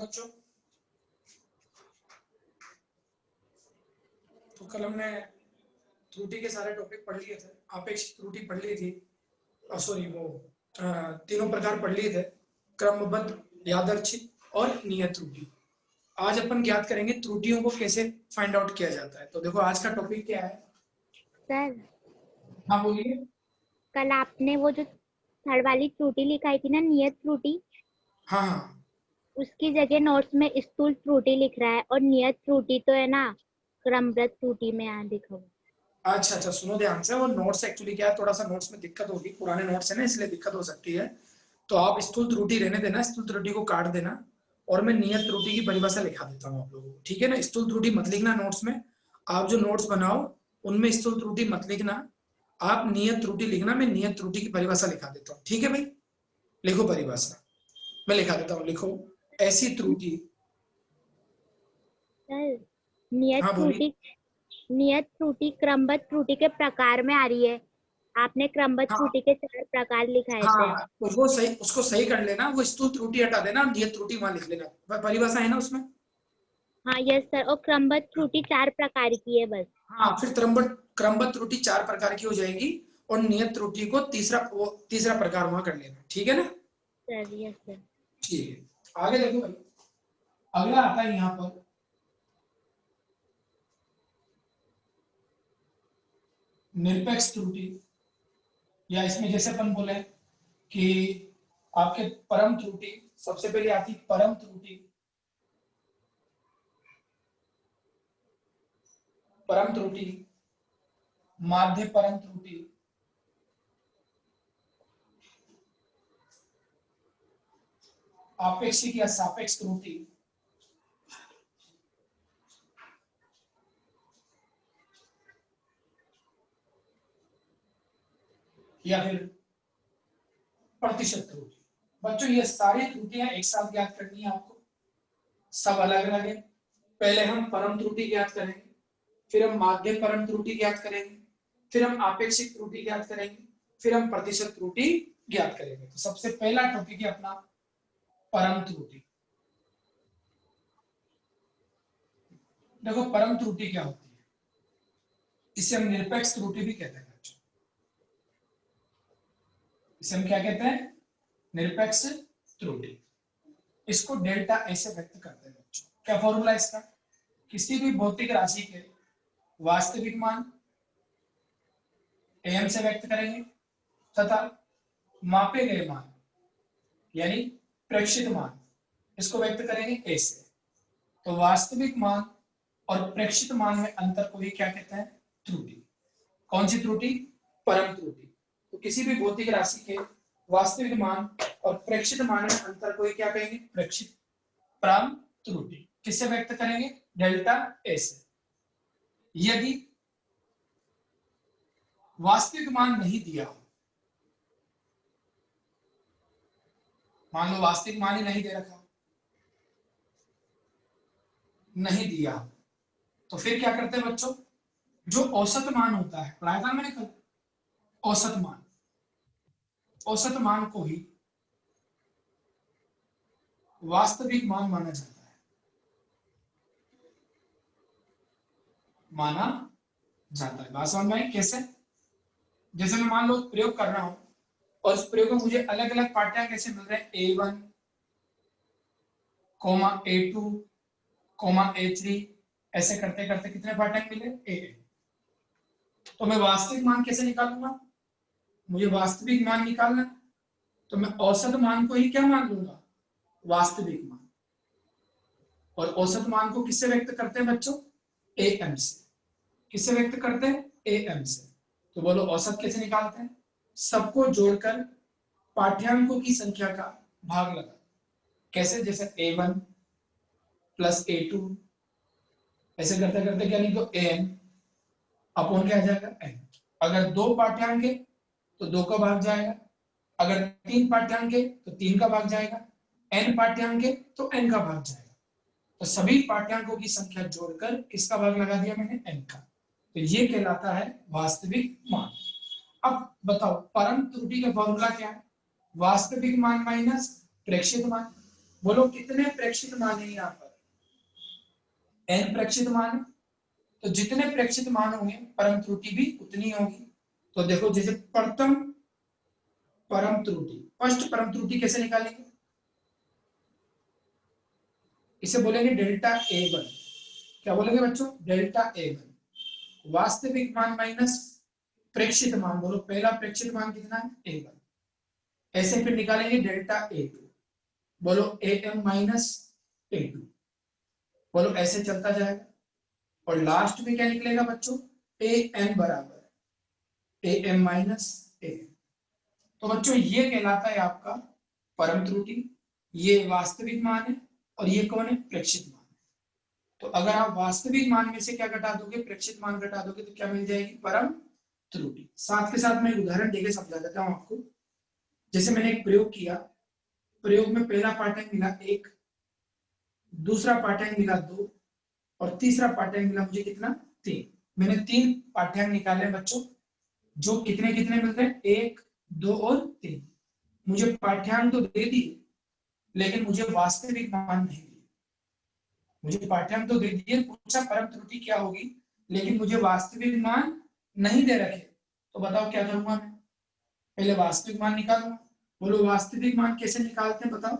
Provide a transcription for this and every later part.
बच्चों? तो कल हमने त्रुटि के सारे टॉपिक पढ़ लिए थे, आपेक्षिक त्रुटि पढ़ ली थी, सॉरी वो तीनों प्रकार पढ़ लिए थे, क्रमबद्ध, यादृच्छिक और नियत त्रुटि। आज अपन ज्ञात करेंगे त्रुटियों को कैसे फाइंड आउट किया जाता है। तो देखो आज का टॉपिक क्या है सर। हाँ बोलिए। कल आपने वो जो थर्ड वाली त्रुटि लिखाई थी ना, नियत त्रुटि, हाँ हाँ उसकी जगह नोट्स में स्थूल त्रुटि लिख रहा है और नियत त्रुटि तो है ना क्रमबद्ध त्रुटि में यहाँ लिखा हुआ। अच्छा, सुनो ध्यान से। वो नोट्स एक्चुअली क्या है, थोड़ा सा नोट्स में दिक्कत होगी, पुराने नोट्स है ना इसलिए दिक्कत हो सकती है। तो आप स्थूल त्रुटि रहने देना, स्थूल त्रुटि को काट देना और मैं नियत त्रुटि की परिभाषा लिखा देता हूँ आप लोगों को, ठीक है ना। स्थूल त्रुटि मत लिखना नोट्स में, आप जो नोट्स बनाओ उनमें स्थूल त्रुटि मत लिखना, आप नियत त्रुटि लिखना। मैं नियत त्रुटि की परिभाषा लिखा देता हूँ, ठीक है भाई। लिखो परिभाषा, मैं लिखा देता हूँ, लिखो। ऐसी त्रुटि, सर, नियत हाँ बोलिए। त्रुटि, नियत त्रुटि क्रमबद्ध त्रुटि के प्रकार में आ रही है। आपने क्रमबद्ध हाँ त्रुटि के 4 प्रकार लिखाए थे। हाँ, उसको सही, उसको सही कर लेना, वो स्थूल त्रुटि हटा देना, नियत त्रुटि वहां लिख लेना, परिभाषा है ना उसमें। हाँ यस सर, और क्रमबद्ध त्रुटि 4 प्रकार की है बस। हाँ, फिर क्रमबद्ध त्रुटि 4 प्रकार की हो जाएगी और नियत त्रुटि को तीसरा प्रकार वहां कर लेना, ठीक है ना। Sir yes sir. ठीक है, आगे देखो भाई। अगला आता है यहाँ पर निरपेक्ष त्रुटि, या इसमें जैसे अपन बोले कि आपके परम त्रुटि, सबसे पहले आती परम त्रुटि। परम त्रुटि, माध्य परम त्रुटि, आपेक्षिक या सापेक्ष त्रुटि, या फिर प्रतिशत त्रुटि। बच्चों ये सारी त्रुटियां एक साथ ज्ञात करनी है आपको, सब अलग अलग है। पहले हम परम त्रुटि ज्ञात करेंगे, फिर हम माध्य परम त्रुटि ज्ञात करेंगे, फिर हम आपेक्षिक त्रुटि ज्ञात करेंगे, फिर हम प्रतिशत त्रुटि ज्ञात करेंगे। तो सबसे पहला टॉपिक है अपना परम त्रुटि। देखो परम त्रुटि क्या होती है, इसे हम निरपेक्ष त्रुटि भी कहते हैं बच्चों। इसे हम क्या कहते हैं, निरपेक्ष त्रुटि। इसको डेल्टा ए से व्यक्त करते हैं बच्चों। क्या फॉर्मूला इसका, किसी भी भौतिक राशि के वास्तविक मान एम से व्यक्त करेंगे तथा मापे गए मान यानी प्रेक्षित मान, इसको व्यक्त करेंगे ए से। तो वास्तविक मान और प्रेक्षित मान में अंतर को ही क्या कहते हैं, त्रुटि। कौन सी त्रुटि, परम त्रुटि। तो किसी भी भौतिक राशि के वास्तविक मान और प्रेक्षित मान में अंतर को ही क्या कहेंगे, प्रेक्षित परम त्रुटि। किससे व्यक्त करेंगे, डेल्टा ए से। यदि वास्तविक मान नहीं दिया हो, मान लो वास्तविक मान ही नहीं दे रखा, नहीं दिया, तो फिर क्या करते हैं बच्चों, जो औसत मान होता है, पढ़ाया था मैंने कल, औसत मान, औसत मान को ही वास्तविक मान माना जाता है, माना जाता है। बात समझ में आई कैसे। जैसे मैं मान लो प्रयोग कर रहा हूं और इस प्रयोग में मुझे अलग अलग पाठ्यांक कैसे मिल रहे हैं, A1, A2, A3, ऐसे करते करते कितने पाठ्यांक मिले, A। तो मैं वास्तविक मान कैसे निकालूंगा, मुझे वास्तविक मान निकालना, तो मैं औसत मान को ही क्या मान लूंगा, वास्तविक मान। और औसत मान को किससे व्यक्त करते हैं बच्चों, AM से। किससे व्यक्त करते हैं, AM से। तो बोलो औसत कैसे निकालते हैं, सबको जोड़कर पाठ्यांकों की संख्या का भाग लगा। कैसे, जैसे A1 प्लस A2, ऐसे करते करते क्या लिखो, AM अपॉन क्या आ जाएगा, N। अगर 2 पाठ्यांक है तो 2 का भाग जाएगा, अगर 3 पाठ्यांक है तो 3 का भाग जाएगा, N पाठ्यांक है तो N का भाग जाएगा। तो सभी पाठ्यांकों की संख्या जोड़कर किसका भाग लगा दिया मैंने, N का। तो ये कहलाता है वास्तविक मान। अब बताओ परम त्रुटि का फॉर्मूला क्या है, वास्तविक मान माइनस प्रेक्षित मान। बोलो कितने प्रेक्षित मान है यहाँ पर? n प्रेक्षित मान है, तो जितने प्रेक्षित मान होंगे परम त्रुटि भी उतनी होगी। तो देखो जैसे प्रथम परम त्रुटि, फर्स्ट परम त्रुटि कैसे निकालेंगे? इसे बोलेंगे डेल्टा A1। क्या बोलेंगे बच्चों? डेल्टा A1 वास्तविक मान माइनस प्रेक्षित मान। बोलो पहला प्रेक्षित मान कितना है? A1। ऐसे फिर निकालेंगे डेल्टा A2। बोलो AM माइनस A2। बोलो ऐसे चलता जाएगा और लास्ट में क्या निकलेगा बच्चों? AM बराबर AM माइनस AM। तो बच्चों ये कहलाता है आपका परम त्रुटि, ये वास्तविक मान है और ये कौन है? प्रेक्षित मान। तो अगर आप वास्तविक मान में से क्या घटा दोगे? प्रेक्षित मान घटा दोगे तो क्या मिल जाएगी? परम त्रुटि। साथ के साथ मैं एक उदाहरण देके समझा देता हूं आपको। जैसे मैंने एक प्रयोग किया, प्रयोग में पहला पाठ्यांक मिला 1, दूसरा पाठ्यांक मिला 2 और तीसरा पाठ्यांक मिला मुझे कितना? 3। मैंने 3 पाठ्यांक निकाले बच्चों, जो कितने कितने मिल रहे हैं? 1, 2 और 3। मुझे पाठ्यांक तो दे दिए लेकिन मुझे वास्तविक मान नहीं दिए। मुझे पाठ्यांक तो दे दिए, पूछा परम त्रुटि क्या होगी, लेकिन मुझे वास्तविक मान नहीं दे रखे। तो बताओ क्या करूंगा मैं? पहले वास्तविक मान निकालूंगा। बोलो वास्तविक मान कैसे निकालते हैं? बताओ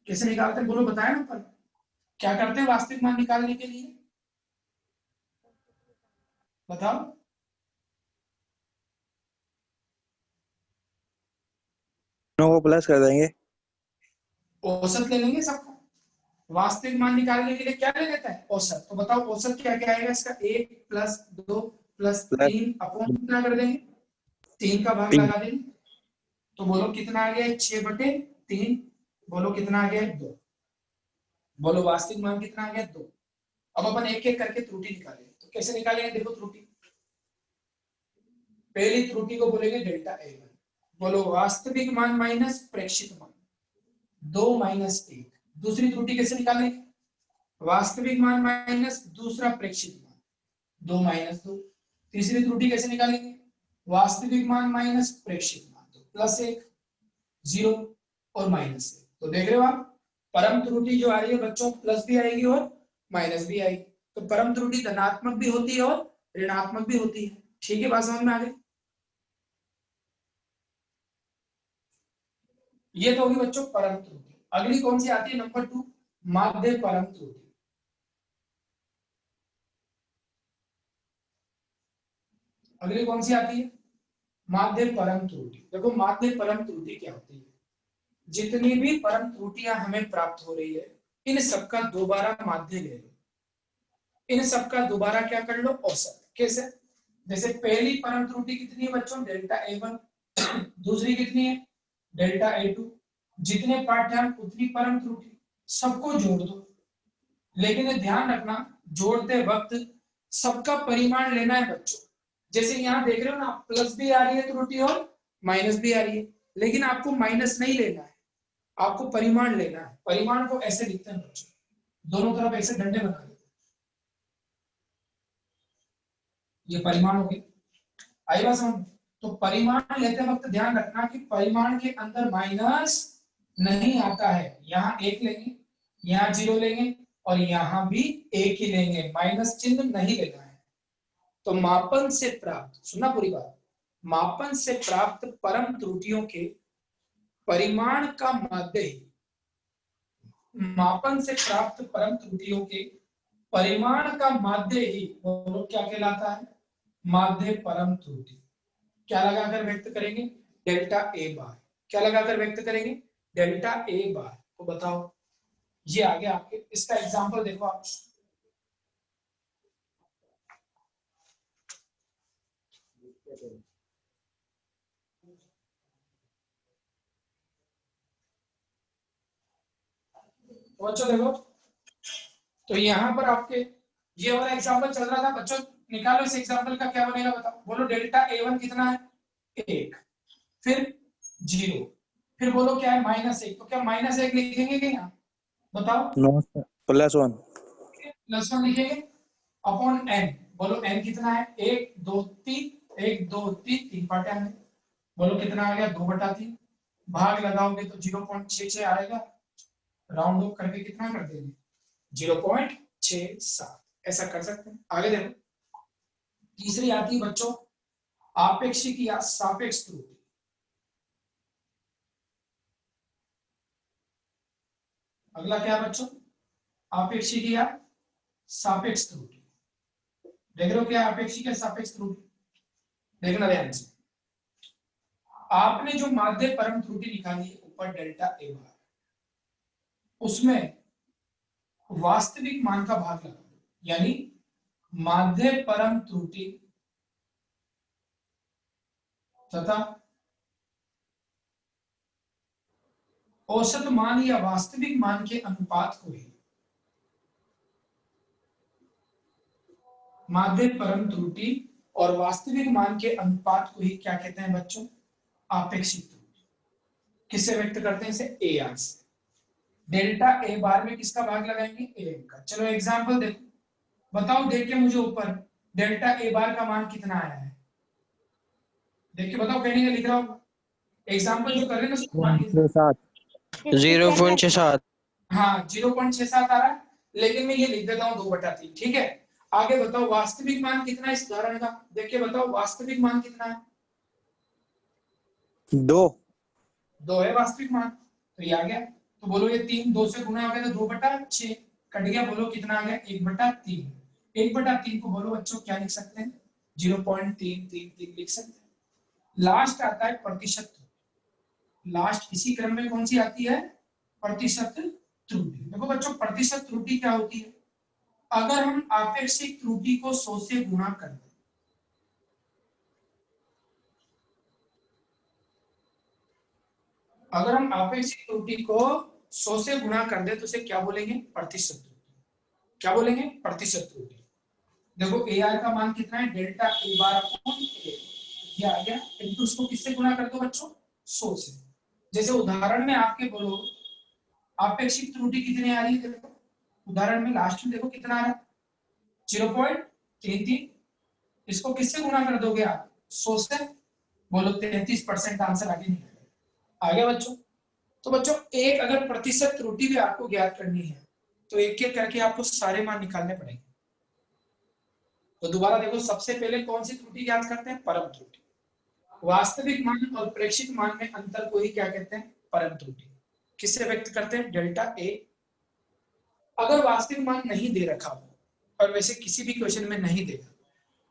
कैसे निकालते हैं? बोलो बताया ना। पर क्या करते हैं वास्तविक मान निकालने के लिए? बताओ। दोनों को प्लस कर देंगे। औसत ले लेंगे सबका। वास्तविक मान निकालने के लिए क्या ले लेता है? औसत। तो बताओ औसत क्या क्या आएगा इसका? 1 प्लस 2 प्लस 3 अपॉन कितना कर देंगे? 3 का भाग 3। लगा देंगे। तो बोलो कितना आ गया? 6/3। बोलो कितना आ गया? 2। बोलो वास्तविक मान कितना आ गया? 2। अब अपन एक एक करके त्रुटि निकालेंगे। तो कैसे निकालेंगे? देखो त्रुटि, पहली त्रुटि को बोलेंगे डेल्टा A1। बोलो वास्तविक मान माइनस प्रेक्षित मान, 2 माइनस 1। दूसरी त्रुटि कैसे निकालेंगे? वास्तविक मान माइनस दूसरा प्रेक्षित मान, 2 माइनस 2। तीसरी त्रुटि कैसे निकालेंगे? वास्तविक मान माइनस प्रेक्षित मान, तो प्लस 1, 0 और माइनस 1। तो देख रहे हो आप, परम त्रुटि जो आ रही है बच्चों, प्लस भी आएगी और माइनस भी आएगी। तो परम त्रुटि धनात्मक भी होती है और ऋणात्मक भी होती है। ठीक है, बात समझ में आ गई? ये तो होगी बच्चों परम त्रुटि। अगली कौन सी आती है? नंबर 2, माध्य परम त्रुटि। अगली कौन सी आती है? माध्य परम त्रुटि। देखो माध्य परम त्रुटि क्या होती है? जितनी भी परम त्रुटियां हमें प्राप्त हो रही है, इन सबका दोबारा माध्य ले लो। इन सबका दोबारा क्या कर लो? औसत। कैसे? जैसे पहली परम त्रुटि कितनी है बच्चों? Delta A1। दूसरी कितनी है? Delta A2। जितने पाठ्यांक उतनी परम त्रुटि, सबको जोड़ दो। लेकिन ध्यान रखना, जोड़ते वक्त सबका परिमाण लेना है बच्चों। जैसे यहाँ देख रहे हो ना, प्लस भी आ रही है त्रुटि और माइनस भी आ रही है, लेकिन आपको माइनस नहीं लेना है, आपको परिमाण लेना है। परिमाण को ऐसे लिखते हैं बच्चों, दोनों तरफ ऐसे डंडे बना देते हैं। ये परिमाण हो गए। आई बात समझ? तो परिमाण लेते वक्त ध्यान रखना कि परिमाण के अंदर माइनस नहीं आता है। यहाँ 1 लेंगे, यहाँ 0 लेंगे और यहाँ भी 1 ही लेंगे, माइनस चिन्ह नहीं लेना है। तो मापन से प्राप्त, सुना पूरी बात, मापन से प्राप्त परम त्रुटियों के परिमाण का माध्य ही, मापन से प्राप्त परम त्रुटियों के परिमाण का माध्य ही वो क्या कहलाता है? माध्य परम त्रुटि। क्या लगाकर व्यक्त करेंगे? डेल्टा A बार। क्या लगाकर व्यक्त करेंगे? डेल्टा A बार। तो बताओ, ये आगे आपके, इसका एग्जांपल देखो आप। तो बच्चों देखो, तो यहाँ पर आपके ये वाला एग्जांपल चल रहा था बच्चों, निकालो इस एग्जांपल का क्या बनेगा बताओ। बोलो डेल्टा A1 कितना है? 1, फिर 0, फिर बोलो क्या है? -1। तो क्या -1 लिखेंगे कि यहाँ? बताओ। +1। +1 लिखेंगे अपॉन n। बोलो n कितना है? 1 2 3, 1 2 3, 3 पार्ट है। बोलो कितना आ गया? 2/3। भाग लगाओगे तो 0.66 आएगा, राउंड ऑफ करके कितना कर देंगे 0.67, ऐसा कर सकते हैं। आगे देखो, तीसरी आती है बच्चों आपेक्षिक या सापेक्ष त्रुटि। अगला क्या है बच्चों, आपेक्षिक या सापेक्ष त्रुटि। देख रहे हो क्या आपेक्षिक या सापेक्ष त्रुटि, देखना ध्यान से। आपने जो माध्य परम त्रुटि निकाली है ऊपर डेल्टा ए बार, उसमें वास्तविक मान का भाग लगा, यानी माध्य परम त्रुटि तथा औसत मान या वास्तविक मान के अनुपात को ही माध्य परम त्रुटि और वास्तविक मान के अनुपात को ही क्या कहते हैं बच्चों, आपेक्षिक त्रुटि। किससे व्यक्त करते हैं इसे, ए आर से। डेल्टा ए बार में किसका भाग लगाएंगे, ए का। चलो एग्जांपल देखो, बताओ देख के मुझे ऊपर डेल्टा ए बार का मान कितना आया है, देख के बताओ, कहने का लिख रहा हूं एग्जांपल जो कर रहे हैं ना, 0.67। हाँ 0.67 आ रहा है, लेकिन मैं ये लिख देता हूँ 2/3, ठीक है। आगे बताओ वास्तविक मान कितना है इस उदाहरण का, देख के बताओ वास्तविक मान कितना है, 2 है वास्तविक मान, तो ये आ गया। तो बोलो ये 3 2 से गुना हो गया तो 2/6 कट गया, बोलो कितना आ गया 1/3। 1/3 को बोलो बच्चों क्या लिख सकते हैं, 0.333 लिख सकते हैं। लास्ट आता है प्रतिशत, लास्ट इसी क्रम में कौन सी आती है, प्रतिशत त्रुटि। देखो बच्चों प्रतिशत त्रुटि क्या होती है, अगर हम आपेक्षिक त्रुटि को 100 से गुणा कर दें, अगर हम आपेक्षिक त्रुटि को 100 से गुणा कर दे तो उसे क्या बोलेंगे, प्रतिशत त्रुटि। क्या बोलेंगे, प्रतिशत त्रुटि। देखो ए आर का मान कितना है, डेल्टा ए बार अपॉन ए, ये आ गया, इनटू उसको किससे गुणा कर दो बच्चों, 100 से। जैसे उदाहरण में आपके बोलो आपेक्षिक त्रुटि कितनी आ रही है, देखो उदाहरण में लास्ट में देखो कितना आ रहा है 0.33, इसको किससे गुणा कर दोगे आप, 100 से, बोलो 33% आंसर आगे निकलेगा। आ गया बच्चों। तो बच्चों एक अगर प्रतिशत त्रुटि भी आपको ज्ञात करनी है तो एक एक करके आपको सारे मान निकालने पड़ेंगे। तो दोबारा देखो, सबसे पहले कौन सी त्रुटि ज्ञात करते हैं, परम त्रुटि। वास्तविक मान और प्रेक्षित मान में अंतर को ही क्या कहते हैं, परम त्रुटि। किससे व्यक्त करते हैं, डेल्टा ए। अगर वास्तविक मान नहीं दे रखा हो, और वैसे किसी भी क्वेश्चन में नहीं देगा,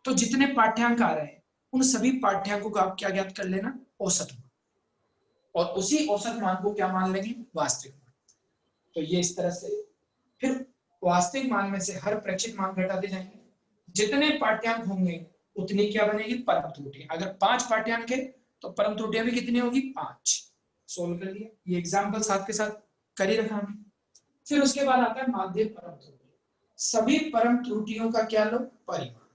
तो जितने पाठ्यांक आ रहे हैं उन सभी पाठ्यांकों को आप क्या ज्ञात कर लेना, औसत मान, और उसी औसत मान को क्या मान लेंगे, वास्तविक मान। तो ये इस तरह से फिर वास्तविक मान में से हर प्रेक्षित मान घटाते जाएंगे, जितने पाठ्यांक होंगे उतनी क्या बनेगी, परम त्रुटि। अगर 5 पाठ्यांक है तो परम त्रुटियां भी कितनी होगी, 5। सोल्व कर लिया, ये एग्जाम्पल साथ के साथ कर ही रखा हमने। फिर उसके बाद आता है माध्य परम त्रुटि। सभी परम त्रुटियों का क्या लो, परिमाण।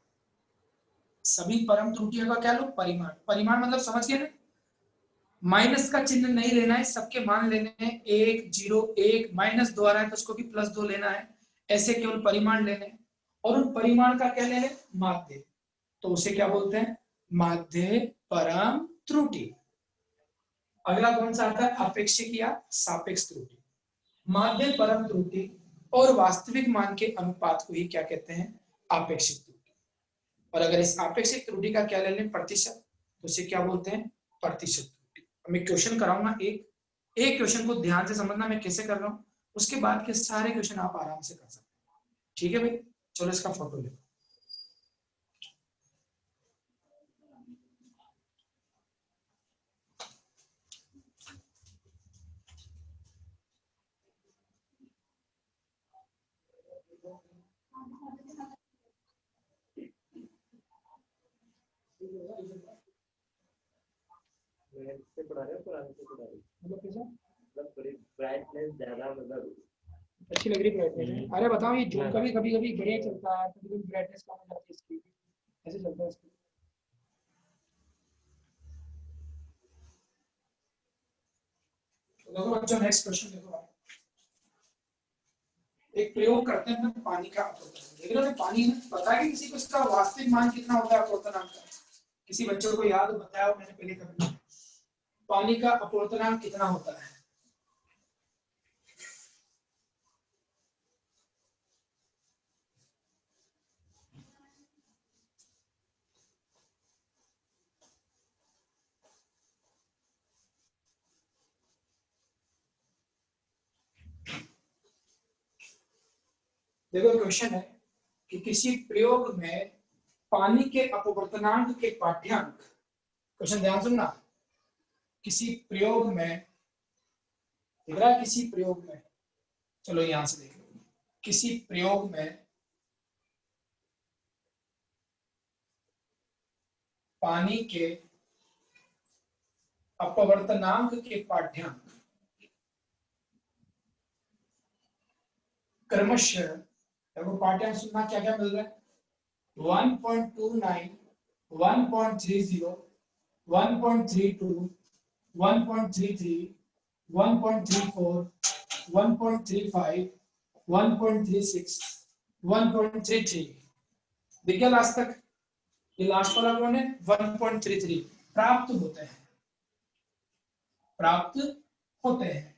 सभी परम त्रुटियों का क्या लो, परिमाण। परिमाण मतलब समझ गए ना, माइनस का चिन्ह नहीं लेना है, सबके मान लेने हैं, 1 0 1, -2 आ रहा है तो उसको भी +2 लेना है, ऐसे केवल परिमाण लेने हैं। और उन परिमाण का क्या लेने, माध्य, तो उसे क्या बोलते हैं, माध्य परम त्रुटि। अगला कौन सा आता है, अपेक्षिक या सापेक्ष त्रुटि। माध्य परम त्रुटि और वास्तविक मान के अनुपात को ही क्या कहते हैं, आपेक्षिक त्रुटि। और अगर इस आपेक्षिक त्रुटि का क्या ले लें, प्रतिशत, तो उसे क्या बोलते हैं, प्रतिशत त्रुटि। मैं क्वेश्चन कराऊंगा, एक क्वेश्चन को ध्यान से समझना मैं कैसे कर रहा हूं, उसके बाद के सारे क्वेश्चन आप आराम से कर सकते हैं, ठीक है भाई। चलो इसका फोटो ले। से पढ़ा रहे हो, पुराने से पढ़ा रहे हो, मतलब कैसा, मतलब थोड़ी ब्राइटनेस ज्यादा, मतलब अच्छी लग रही ब्राइटनेस। अरे बताओ ये जो कभी कभी बढ़िया चलता है, कभी कभी ब्राइटनेस कम हो जाती है इसकी, ऐसे चलता है इसकी। देखो बच्चों नेक्स्ट क्वेश्चन देखो, एक प्रयोग करते हैं पानी का अपवर्तन। देख रहे हो पानी में पता है कि किसी को इसका वास्तविक मान कितना होता है अपवर्तनांक का, किसी बच्चे को याद बताया हो मैंने पहले कभी, पानी का अपवर्तनांक कितना होता है? देखो क्वेश्चन है कि किसी प्रयोग में पानी के अपवर्तनांक के पाठ्यांक, क्वेश्चन ध्यान सुनना, किसी प्रयोग में, दिख रहा है किसी प्रयोग में, चलो यहां से देख लो, किसी प्रयोग में पानी के अपवर्तनांक के पाठ्यांक क्रमशः, देखो पाठ्यांक सुनना क्या क्या मिल रहा है, 1.29, 1.30, 1.32, 1.33, 1.34, 1.35, 1.36, 1.33, दिख गया लास्ट तक? ये लास्ट वाला कौन है? 1.33 प्राप्त होते हैं, प्राप्त होते हैं।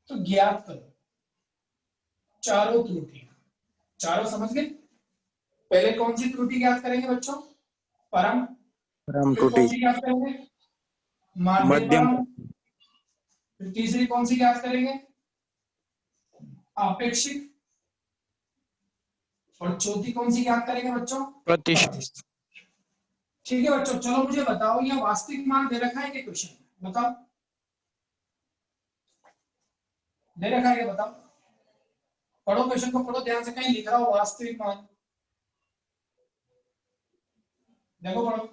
तो ज्ञात करो चारों त्रुटियां, चारों समझ गए? पहले कौन सी त्रुटि ज्ञात करेंगे बच्चों? परम। परम फिर कौन त्रुटि, सी ज्ञात करेंगे? माध्य मध्यम, परम। फिर तीसरी कौन सी ज्ञात करेंगे? आपेक्षिक। और चौथी कौन सी ज्ञात करेंगे बच्चों? प्रतिशत। ठीक है बच्चों, चलो मुझे बताओ ये वास्तविक मान दे रखा है कि क्वेश्चन में? बताओ, दे रखा है क्या? बताओ, पढ़ो क्वेश्चन को, पढ़ो ध्यान से, कहीं लिख रहा हो वास्तविक मान, देखो पढ़ो।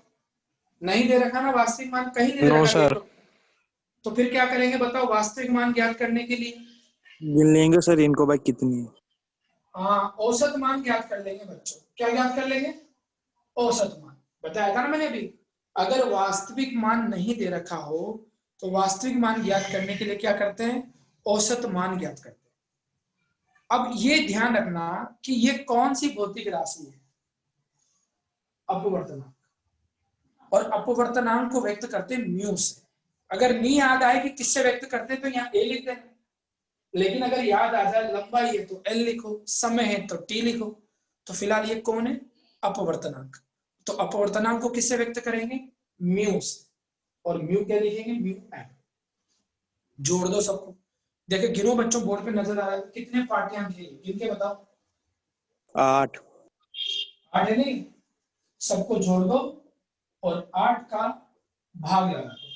नहीं दे रखा ना वास्तविक मान, कहीं नहीं दे नो रखा सर। तो फिर क्या करेंगे बताओ वास्तविक मान ज्ञात करने के लिए? गिन लेंगे सर इनको भाई कितनी है। हाँ, औसत मान ज्ञात कर लेंगे बच्चों। क्या ज्ञात कर लेंगे? औसत मान। बताया था ना मैंने अभी, अगर वास्तविक मान नहीं दे रखा हो तो वास्तविक मान ज्ञात करने के लिए क्या करते हैं? औसत मान ज्ञात करते हैं। अब ये ध्यान रखना कि ये कौन सी भौतिक राशि है? अपवर्तनांक। और अपवर्तनांक को व्यक्त करते हैं म्यू से। अगर नहीं याद आए कि किससे व्यक्त करते हैं तो यहाँ ए लिख देना, लेकिन अगर याद आ जाए लंबाई है तो एल लिखो, समय है तो टी लिखो। तो फिलहाल ये कौन है? अपवर्तनांक। तो अपवर्तनांक को किससे व्यक्त करेंगे? म्यू से। और म्यू क्या लिखेंगे? Mu M. जोड़ दो सबको, देखो गिनो बच्चों, बोर्ड पे नजर आ रहा है कितने पाठ्यांक है, गिन के बताओ। 8, 8 है नहीं, सबको जोड़ दो और 8 का भाग लगा दो।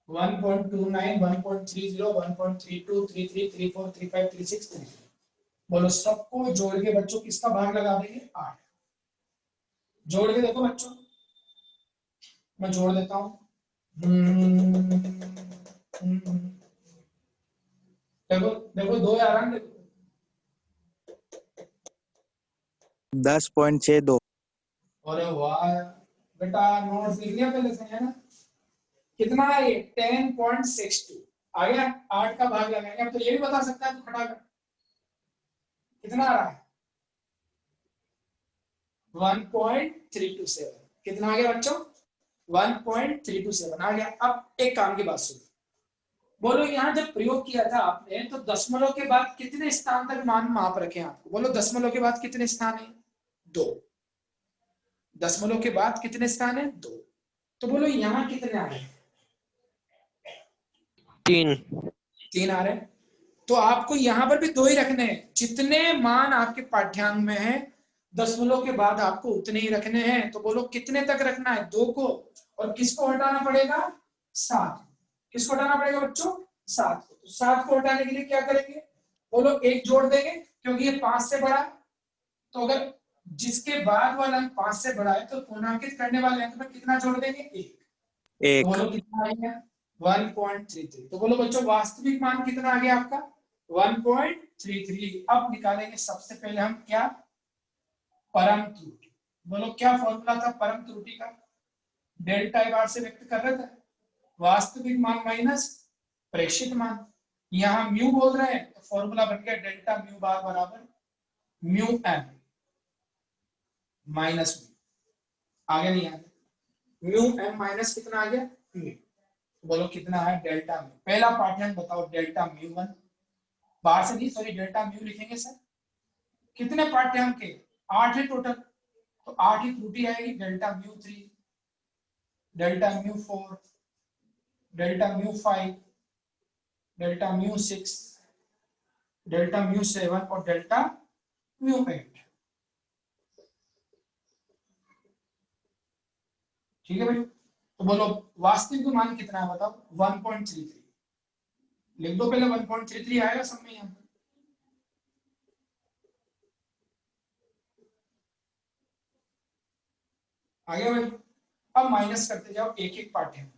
1.29, 1.30, 1.32, 33, 34, 35, 36, 33। बोलो सबको जोड़ के बच्चों किसका भाग लगा देंगे? 8। जोड़ के देखो बच्चों, मैं जोड़ देता हूं। देखो देखो, 2 यार, देखो 10.62। अरे वाह बेटा, नोट्स लिख लिया पहले से, है ना? कितना है ये? 10.62 आ गया। 8 का भाग लगाएंगे, अब तो ये भी बता सकता है, तो खड़ा कर कितना आ रहा है? 1.327। कितना आ गया बच्चों? 1.327 आ गया। अब एक काम की बात सुनो, बोलो यहाँ जब प्रयोग किया था आपने तो दशमलव के बाद कितने स्थान तक मान माप रखे आपको? बोलो दशमलव के बाद कितने स्थान है? 2। दशमलव के बाद कितने स्थान है? 2। तो बोलो यहाँ कितने आ रहे? 3। 3 आ रहे। तो आपको यहाँ पर भी 2 ही रखने हैं, जितने मान आपके पाठ्यांक में है दशमलव के बाद आपको उतने ही रखने हैं। तो बोलो कितने तक रखना है? 2 को। और किसको हटाना पड़ेगा? 7। किसको हटाना पड़ेगा बच्चों? 7 को। तो 7 को हटाने के लिए क्या करेंगे? बोलो 1 जोड़ देंगे, क्योंकि ये 5 से बड़ा है। तो अगर जिसके बाद वाला अंक 5 से बड़ा है तो पूर्णांकित करने वाले अंक में कितना जोड़ देंगे? 1। तो 1, बोलो कितना आ गया? 1.33। तो बोलो बच्चों वास्तविक मान कितना आ गया आपका? 1.33। अब निकालेंगे सबसे पहले हम क्या? परम त्रुटि। बोलो क्या फॉर्मूला था परम त्रुटि का? डेल्टा बार से व्यक्त कर रहे थे, वास्तविक मान माइनस प्रेक्षित मान। यहां म्यू बोल रहे हैं तो फॉर्मूला बन गया डेल्टा म्यू बार बराबर म्यू एम माइनस म्यू। आगे नहीं आगे, म्यू एम माइनस कितना आ गया म्यू। बोलो कितना है डेल्टा म्यू। पहला पाठ्यांक बताओ डेल्टा म्यू 1, बाहर से नहीं सॉरी डेल्टा म्यू लिखेंगे सर। कितने पाठ्यांक के 8 है टोटल, तो 8 ही त्रुटि आएगी। Delta mu 3, delta mu 4, delta mu 5, delta mu 6, delta mu 7 और डेल्टा म्यू 8। ठीक है भाई, तो बोलो वास्तविक मान कितना है बताओ 1.33। लिख दो पहले 1.33 आएगा सब में यहाँ पे। आ गया भाई। अब माइनस करते जाओ एक एक पाठ्यांक,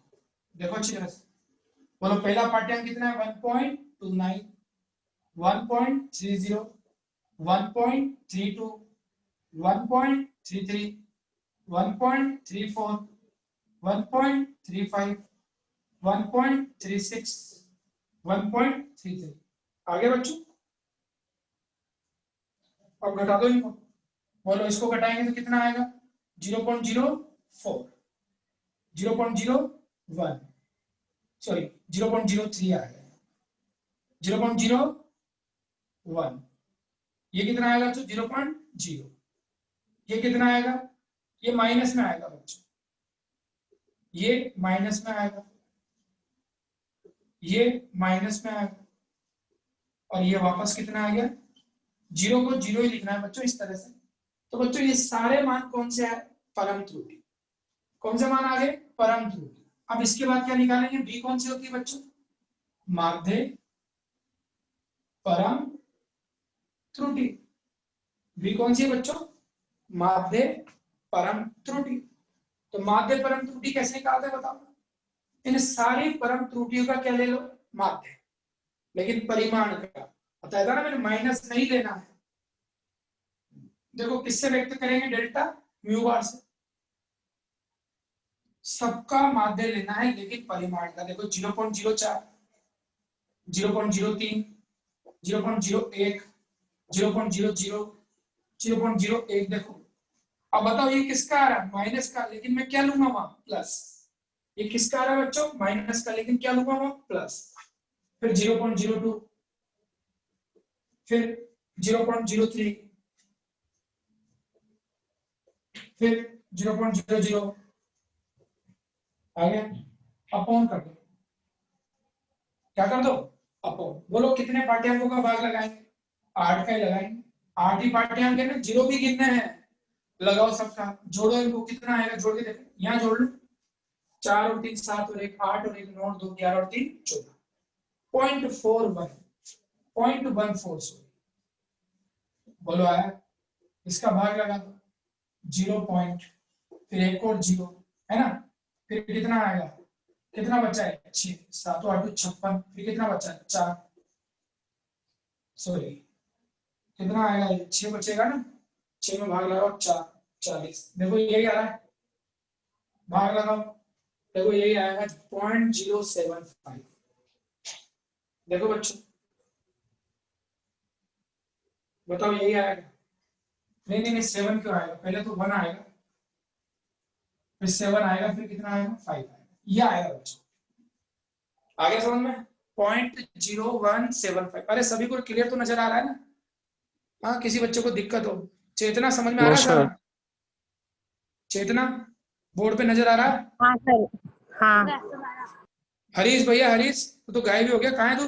देखो अच्छी तरह से। बोलो पहला पाठ्यांक कितना है 1.29, 1.30, 1.32, 1.33, 1.34, 1.35, 1.36, 1.33। आगे बच्चों अब घटा दो इनको। बोलो इसको घटाएंगे तो कितना आएगा 0.04, 0.01 सॉरी 0.03 आएगा, 0.01। ये कितना आएगा तो 0.0। ये कितना आएगा, ये माइनस में आएगा बच्चों, ये माइनस में आएगा, ये माइनस में आएगा और ये वापस कितना आ गया, 0 को 0 ही लिखना है बच्चों इस तरह से। तो बच्चों ये सारे मान कौन से है परम त्रुटि। कौन से मान आ गए परम त्रुटि। अब इसके बाद क्या निकालेंगे, बी कौन सी होती है बच्चों माध्य परम त्रुटि। बी कौन सी है बच्चों माध्य परम त्रुटि। तो माध्य परम त्रुटि कैसे निकालते हैं बताओ। इन सारी परम त्रुटियों का क्या ले लो माध्य, लेकिन परिमाण का बताया था ना मैंने माइनस नहीं लेना है। देखो किससे व्यक्त करेंगे डेल्टा म्यू बार से। सबका माध्य लेना है लेकिन परिमाण का। देखो 0.04, 0.03, 0.01, 0.00, 0.01। देखो अब बताओ ये किसका आ रहा है माइनस का, लेकिन मैं क्या लूंगा वहां प्लस। ये किसका आ रहा है बच्चों माइनस का, लेकिन क्या लूंगा वहां प्लस। फिर 0.02, फिर 0.03, फिर 0.00 आ गया। अपॉन कर दो, क्या कर दो अपॉन। बोलो कितने पाठ्यांकों का भाग लगाएंगे 8 का ही लगाएंगे। 8 ही पाठ्यांक है ना, 0 भी गिनना है। लगाओ सबका, जोड़ो इनको, कितना आएगा जोड़ के देखो। यहाँ जोड़ लो 4 और 3 7 और 1 8 और 1 9 और 2 11 और 3 14, 0.41 0.14। बोलो आया। इसका भाग लगा दो 0 पॉइंट, फिर एक और 0 है ना। फिर कितना आएगा, कितना बचा है 6, 7 8 56। फिर कितना बचा है 4 सॉरी कितना आएगा 6 बचेगा ना। 6 में भाग लगाओ 4 40। देखो यही आ रहा है, भाग लगाओ। देखो यही आएगा 0.075। देखो बच्चों बताओ यही आएगा। नहीं नहीं नहीं 7 क्यों आएगा, पहले तो 1 आएगा, फिर 7 आएगा, फिर कितना आएगा 5 आएगा। ये आएगा बच्चों, आगे समझ में 0.0175। अरे सभी को क्लियर तो नजर आ रहा है ना। हाँ किसी बच्चे को दिक्कत हो, चेतना समझ में आ नो रहा है सर। सारा। चेतना बोर्ड पे नजर आ रहा है। हाँ सर हाँ। हरीश भैया, हरीश तू तो गायब ही हो गया, कहाँ है तू।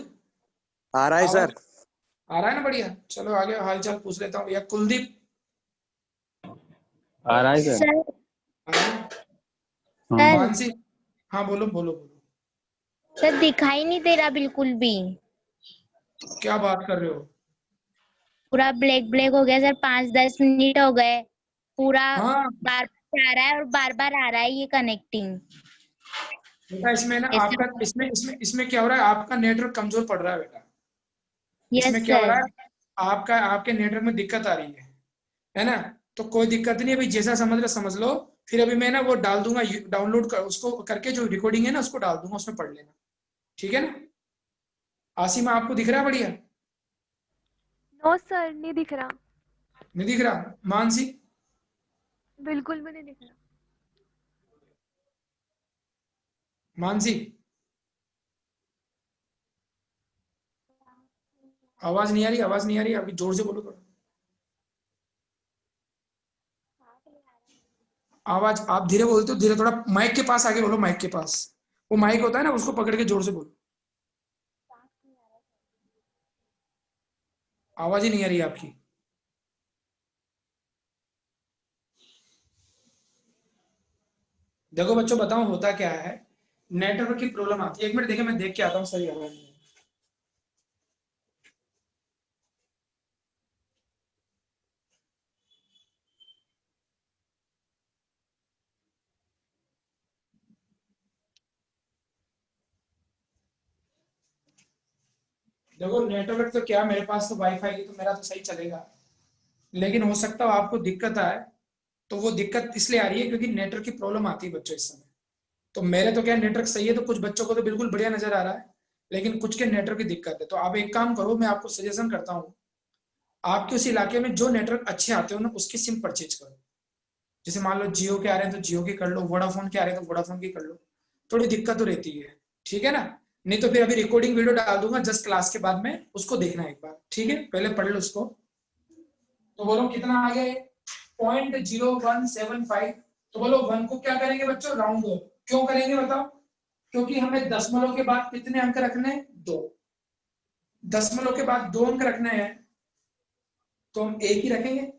आ रहा है आवाज सर। आ रहा है ना, बढ़िया। चलो आगे हालचाल पूछ लेता हूँ भैया। कुलदीप आ रहा है सर। सर आ रहा है? हाँ। सर मानसी हाँ बोलो बोलो बोलो। सर दिखाई नहीं दे रहा बिल्कुल भी, क्या बात कर रहे हो। पूरा ब्लैक ब्लैक हो गया सर। 5-10 मिनट हो गए, पूरा हाँ बार बार आ रहा है और बार बार आ रहा है ये कनेक्टिंग। बेटा इसमें ना ऐसे आपका इसमें क्या हो रहा है, आपका नेटवर्क कमजोर पड़ रहा है बेटा। यस इसमें क्या हो रहा सर। है, आपका आपके नेटवर्क में दिक्कत आ रही है ना। तो कोई दिक्कत नहीं है भाई, जैसा समझ रहे समझ लो। फिर अभी मैं ना वो डाल दूंगा डाउनलोड कर, उसको करके जो रिकॉर्डिंग है ना उसको डाल दूंगा, उसमें पढ़ लेना। ठीक है ना। आसिमा आपको दिख रहा है बढ़िया। नो सर नहीं दिख रहा, नहीं दिख रहा। मानसी बिल्कुल भी नहीं दिख रहा। मानसी, आवाज नहीं आ रही, आवाज नहीं आ रही, अभी जोर से बोलो थोड़ा। आवाज आप धीरे बोलते हो, धीरे, थोड़ा माइक के पास आके बोलो, माइक के पास, वो माइक होता है ना, उसको पकड़ के जोर से बोलो। आवाज ही नहीं आ रही है आपकी। देखो बच्चों, बताओ होता क्या है, नेटवर्क की प्रॉब्लम आती है। एक मिनट देखिए, मैं देख के आता हूँ सही आवाज नहीं है। देखो नेटवर्क तो क्या, मेरे पास तो वाईफाई है, तो मेरा तो सही चलेगा, लेकिन हो सकता है आपको दिक्कत आए। तो वो दिक्कत इसलिए आ रही है क्योंकि नेटवर्क की प्रॉब्लम आती है बच्चों इस समय। तो मेरे तो क्या नेटवर्क सही है, तो कुछ बच्चों को तो बिल्कुल बढ़िया नजर आ रहा है, लेकिन कुछ के नेटवर्क की दिक्कत है। तो आप एक काम करो, मैं आपको सजेशन करता हूँ, आपके उस इलाके में जो नेटवर्क अच्छे आते हो ना, उसकी सिम परचेज करो। जैसे मान लो जियो के आ रहे हैं तो जियो की कर लो, वोडाफोन के आ रहे हैं तो वोडाफोन की कर लो। थोड़ी दिक्कत तो रहती है, ठीक है ना। नहीं तो फिर अभी रिकॉर्डिंग वीडियो डाल दूंगा जस्ट क्लास के बाद में, उसको देखना एक बार, ठीक है, पहले पढ़ लो उसको। तो बोलो कितना आ गया, 0.0175। तो बोलो 1 को क्या करेंगे बच्चों, राउंड ऑफ। क्यों करेंगे बताओ, क्योंकि हमें दशमलव के बाद कितने अंक रखने हैं, 2। दशमलव के बाद 2 अंक रखने हैं, तो हम एक ही रखेंगे।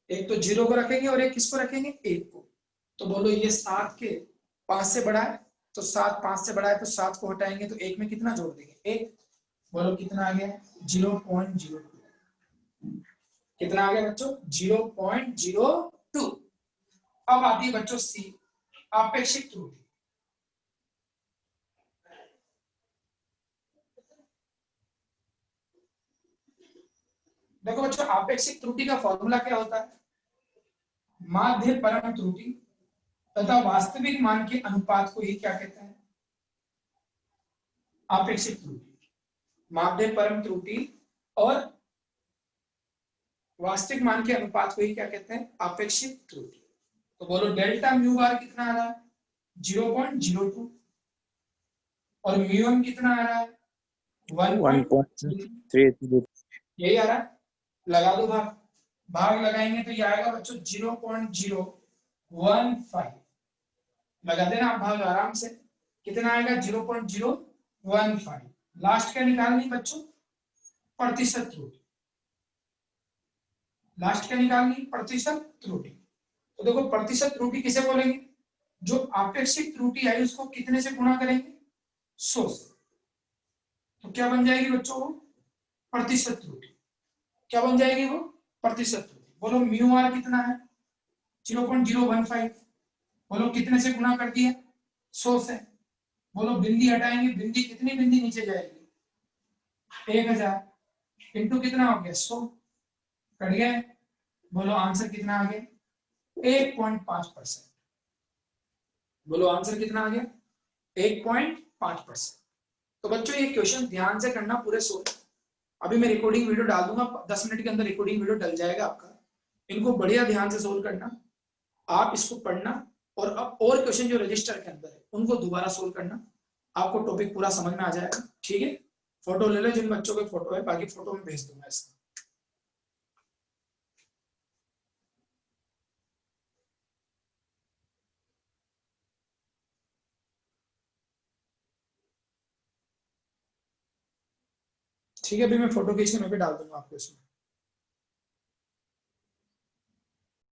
एक तो 0 को रखेंगे और एक किसको रखेंगे, 1 को। तो बोलो ये 7 के 5 से बड़ा है, तो 7 5 से बड़ा है, तो 7 को हटाएंगे तो 1 में कितना जोड़ देंगे, 1। बोलो कितना आ गया, 0.02। कितना आ गया बच्चों, 0.02। अब आती है बच्चों सी, आपेक्षिक त्रुटि। देखो बच्चों, आपेक्षिक त्रुटि का फॉर्मूला क्या होता है, माध्य परम त्रुटि तथा वास्तविक मान के अनुपात को ही क्या कहते हैं, आपेक्षिक त्रुटि। माध्य परम त्रुटि और वास्तविक मान के अनुपात को ही क्या कहते हैं, आपेक्षिक त्रुटि। तो बोलो डेल्टा म्यू बार कितना आ रहा है, 0.02, और म्यू एम कितना आ रहा है, 1.3। 1.33। यही आ रहा है, लगा दो भाग। भाग लगाएंगे तो ये आएगा बच्चों 0.015। लगा देना आप भाग आराम से, कितना आएगा 0.015। लास्ट क्या निकालनी बच्चों, प्रतिशत त्रुटि। लास्ट क्या निकालनी, प्रतिशत त्रुटि। तो देखो प्रतिशत त्रुटि किसे बोलेंगे, जो आपेक्षिक त्रुटि आई उसको कितने से गुणा करेंगे, 100 से। तो क्या बन जाएगी बच्चों वो, प्रतिशत त्रुटि। क्या बन जाएगी वो, प्रतिशत त्रुटि। बोलो म्यू आर कितना है, 0.015। बोलो कितने से गुणा कर दिया, 100 से। बोलो बिंदी हटाएंगे, बिंदी कितनी बिंदी नीचे जाएगी, 1000 इंटू कितना हो गया, 100, कट गया। बोलो आंसर कितना आ गया, 1.5%। बोलो आंसर कितना आ गया, 1.5%। तो बच्चों ये क्वेश्चन ध्यान से करना, पूरे 100। अभी मैं रिकॉर्डिंग वीडियो डाल दूंगा, 10 मिनट के अंदर रिकॉर्डिंग वीडियो डल जाएगा आपका। इनको बढ़िया ध्यान से सोल्व करना, आप इसको पढ़ना, और अब और क्वेश्चन जो रजिस्टर के अंदर है उनको दोबारा सोल्व करना, आपको टॉपिक पूरा समझ में आ जाएगा, ठीक है। फोटो ले लो जिन बच्चों के फोटो है, बाकी फोटो में भेज दूंगा इसका। ठीक है, अभी मैं फोटो खींच के मैं भी डाल दूंगा आपको इसमें।